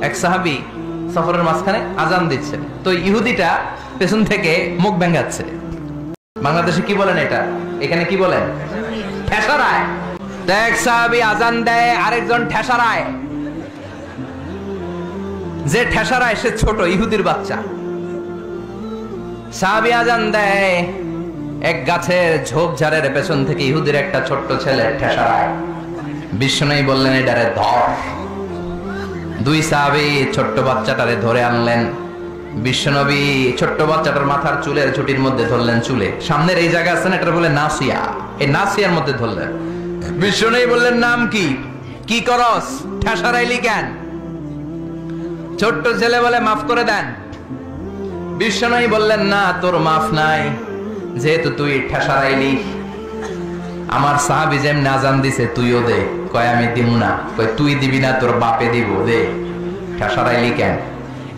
এক সাহাবী সফরের মাঝখানে আজান দিচ্ছে, তো ইহুদিটা পেছন থেকে মুখ ভেঙাচ্ছে। বাংলাদেশে কি বলেন এটা, এখানে কি বলেন? ঠেসারায়। এক সাহাবী আজান দেয়, আরেকজন ঠেসারায়। যে ঠেসারায় সে ছোট ইহুদির বাচ্চা। সাহাবী আজান দেয়, এক গাছের ঝোপঝাড়ের পেছন থেকে ইহুদির একটা ছোট্ট ছেলে ঠেসারায়। বিশ্বনবী বললেন, এটারে ধর। দুই সাহাবী ছোট্ট বাচ্চাটারে ধরে আনলেন। বিশ্বনবী ছোট্ট বাচ্চাটার মাথার চুলের ঝুটির মধ্যে ধরলেন, চুলে সামনের এই জায়গা আছে না, এটা বলে নাসিয়া, এই নাসিয়ার মধ্যে ধরলেন। বিশ্বনবী বললেন, নাম কি? কি করস? ঠেসারাইলি কেন? ছোট্ট ছেলে বলে, মাফ করে দেন। বিশ্বনবী বললেন, না, তোর মাফ নাই, যেহেতু তুই ঠেসারাইলি। আমার সাহাবী যেমন আজান দিছে তুইও দে। কয় আমি দিব না। কয় তুই দিবি না, তোর বাপে দিব, দে। ঠেসারাইলি কেন?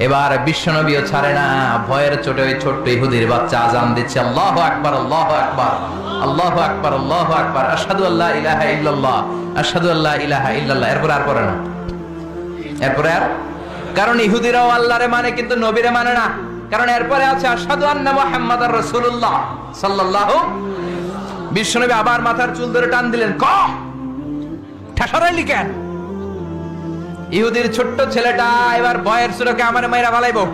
এবার বিশ্বনবীও ছাড়ে না, ভয়ের চোটে ওই ছোট্ট ইহুদির বাচ্চা আজান দিচ্ছে, আল্লাহু আকবার, আল্লাহু আকবার, আল্লাহু আকবার, আল্লাহু আকবার, আশহাদু আল্লা ইলাহা ইল্লাল্লাহ, আশহাদু আল্লা ইলাহা ইল্লাল্লাহ। এরপর আর পড়ে না, এরপরে আর, কারণ ইহুদিরাও আল্লাহরে মানে কিন্তু নবীরে মানে না। কারণ এরপরে আছে আশহাদু আন্না মুহাম্মাদার রাসূলুল্লাহ সাল্লাল্লাহু। বিশ্বনবী আবার মাথার চুল ধরে টান দিলেন, ক ঠেসারাইলি কেন? ইহুদির ছোট্ট ছেলেটা এবার ভয়ের চোটে আমার মাইরা ফালাইবো।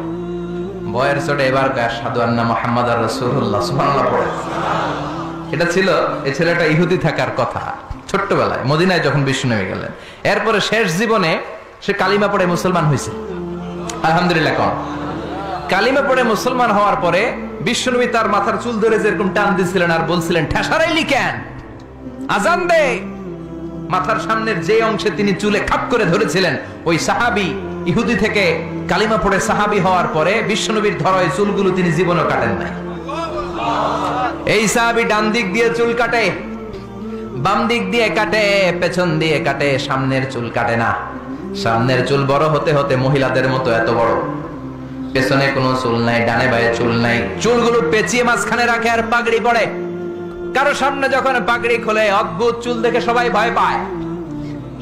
ভয়ের চোটে এবার আশহাদু আন্না মুহাম্মাদার রাসূলুল্লাহ, সুবহানাল্লাহ পড়ে। এটা ছিল এই ছেলেটা ইহুদি থাকার কথা ছোট্টবেলায় মদিনায় যখন বিশ্বনবী গেলেন। এরপরে শেষ জীবনে সে কালিমা পড়ে মুসলমান হয়েছে, আলহামদুলিল্লাহ। কোন কালিমা পড়ে মুসলমান হওয়ার পরে বিশ্বনবী তার মাথার চুল ধরে যেরকম টান দিয়েছিলেন আর বলছিলেন, ঠেসারাইলি কেন? আজান দে। মাথার সামনের যে অংশে তিনি চুলে খাপ করে ধরেছিলেন, ওই সাহাবী ইহুদি থেকে কালিমা পড়ে সাহাবী হওয়ার পরে বিশ্বনবীর ধরা ওই চুলগুলো তিনি জীবনেও কাটেন নাই। এই সাহাবী ডান দিক দিয়ে চুল কাটে, বাম দিক দিয়ে কাটে, পেছন দিয়ে কাটে, সামনের চুল কাটে না। সামনের চুল বড় হতে হতে মহিলাদের মতো এত বড়, পেছনে কোনো চুল নাই, ডানে বায়ে চুল নাই। চুলগুলো পেঁচিয়ে মাঝখানে রাখে আর পাগড়ি পরে। কারো সামনে যখন পাগড়ি খোলে অদ্ভুত চুল দেখে সবাই ভয় পায়।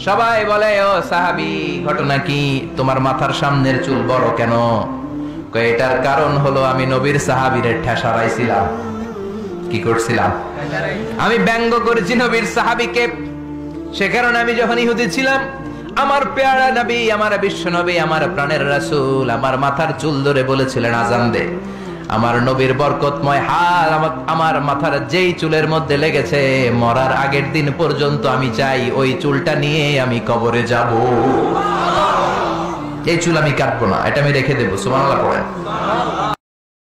সবাই বলে, ও সাহাবী, ঘটনা কি? তোমার মাথার সামনের চুল বড় কেন? এটার কারণ হলো আমি নবীর সাহাবীরে ঠেসারাইছিলাম। কি করছিলাম? আমি ব্যঙ্গ করেছি নবীর সাহাবীকে। সে কারণে আমি যখন ইহুদি ছিলাম, আমার পেয়ারা নবী, আমার বিশ্ব নবী, আমার প্রাণের রাসূল আমার মাথার চুল ধরে বলেছিলেন, আজান দে। আমার নবীর বরকতময় হাত আমার মাথার যেই চুলের মধ্যে লেগেছে, মরার আগের দিন পর্যন্ত আমি চাই ওই চুলটা নিয়ে আমি কবরে যাব। এই চুল আমি কাটবো না, এটা আমি রেখে দেবো। সুবহানাল্লাহ পড়েন।